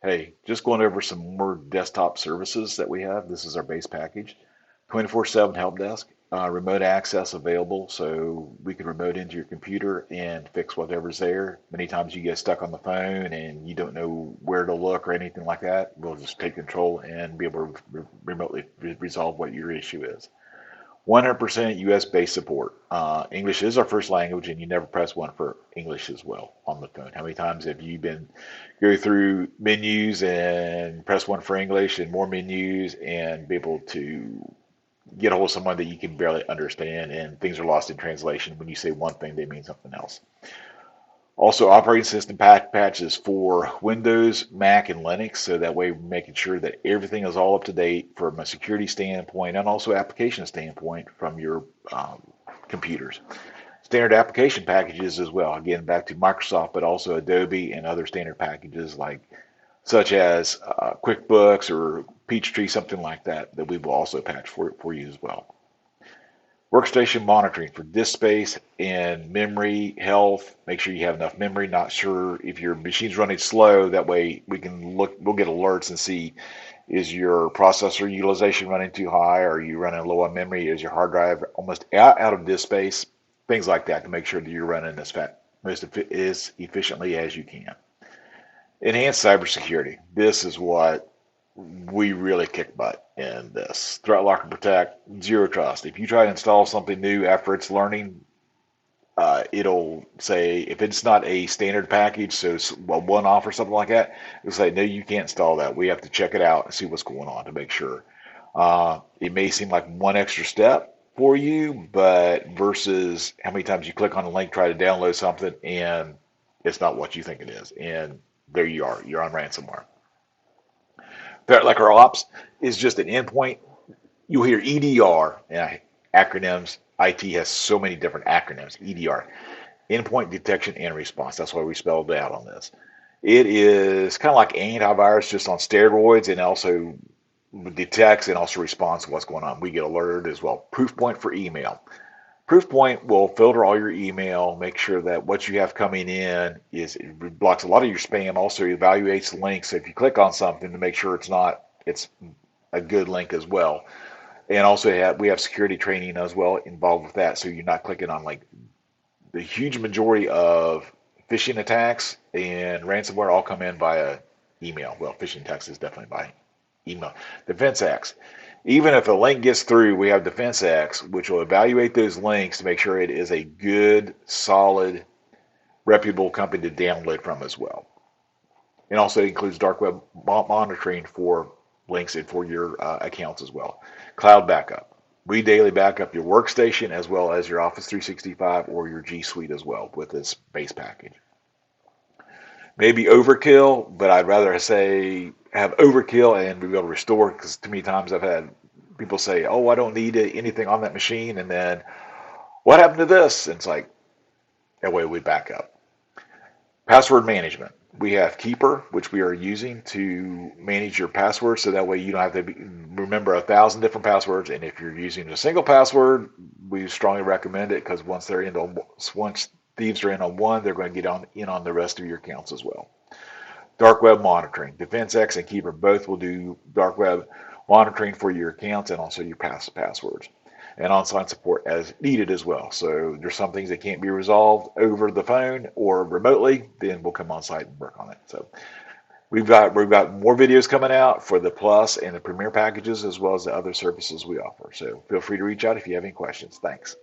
Hey, just going over some more desktop services that we have. This is our base package. 24/7 help desk, remote access available, so we can remote into your computer and fix whatever's there. Many times you get stuck on the phone and you don't know where to look or anything like that. We'll just take control and be able to remotely resolve what your issue is. 100% US based support. English is our first language, and you never press one for English as well on the phone. How many times have you been go through menus and press one for English and more menus and be able to get a hold of someone that you can barely understand and things are lost in translation? When you say one thing, they mean something else. Also, operating system patches for Windows, Mac, and Linux, so that way we're making sure that everything is all up to date from a security standpoint and also application standpoint from your computers. Standard application packages as well. Again, back to Microsoft, but also Adobe and other standard packages like such as QuickBooks or Peachtree, something like that, that we will also patch for you as well. Workstation monitoring for disk space and memory health. Make sure you have enough memory. Not sure if your machine's running slow. That way we can look, we'll get alerts and see, is your processor utilization running too high? Are you running low on memory? Is your hard drive almost out of disk space? Things like that to make sure that you're running as efficiently as you can. Enhanced cybersecurity. This is what we really kick butt in this. Threat Locker Protect, zero trust. If you try to install something new after it's learning, it'll say, if it's not a standard package, so it's a one-off or something like that, it'll say, no, you can't install that. We have to check it out and see what's going on to make sure. It may seem like one extra step for you, but versus how many times you click on a link, try to download something, and it's not what you think it is. And there you are. You're on ransomware. Threat like our ops is just an endpoint. You'll hear EDR and acronyms. IT has so many different acronyms. EDR, endpoint detection and response. That's why we spelled it out on this. It is kind of like antivirus, just on steroids, and also detects and also responds to what's going on. We get alerted as well. Proofpoint for email. Proofpoint will filter all your email, make sure that what you have coming in is, it blocks a lot of your spam, also evaluates links. So if you click on something, to make sure it's a good link as well. And also we have security training as well involved with that, so you're not clicking on, like, the huge majority of phishing attacks and ransomware all come in via email. Well, phishing attacks is definitely by email. DefenseX. Even if a link gets through, we have DefenseX, which will evaluate those links to make sure it is a good, solid, reputable company to download from as well. And also includes dark web monitoring for links and for your accounts as well. Cloud backup. We daily back up your workstation as well as your Office 365 or your G Suite as well with this base package. Maybe overkill, but I'd rather say have overkill and be able to restore, because too many times I've had people say, oh, I don't need anything on that machine, and then what happened to this? And it's like, that way we back up. Password management. We have Keeper, which we are using to manage your passwords, so that way you don't have to remember 1,000 different passwords. And if you're using a single password, we strongly recommend it, because once thieves are in on one, they're going to get in on the rest of your accounts as well. Dark web monitoring. DefenseX and Keeper both will do dark web monitoring for your accounts and also your passwords. And on-site support as needed as well. So there's some things that can't be resolved over the phone or remotely, then we'll come on site and work on it. So we've got more videos coming out for the Plus and the Premier packages, as well as the other services we offer. So feel free to reach out if you have any questions. Thanks.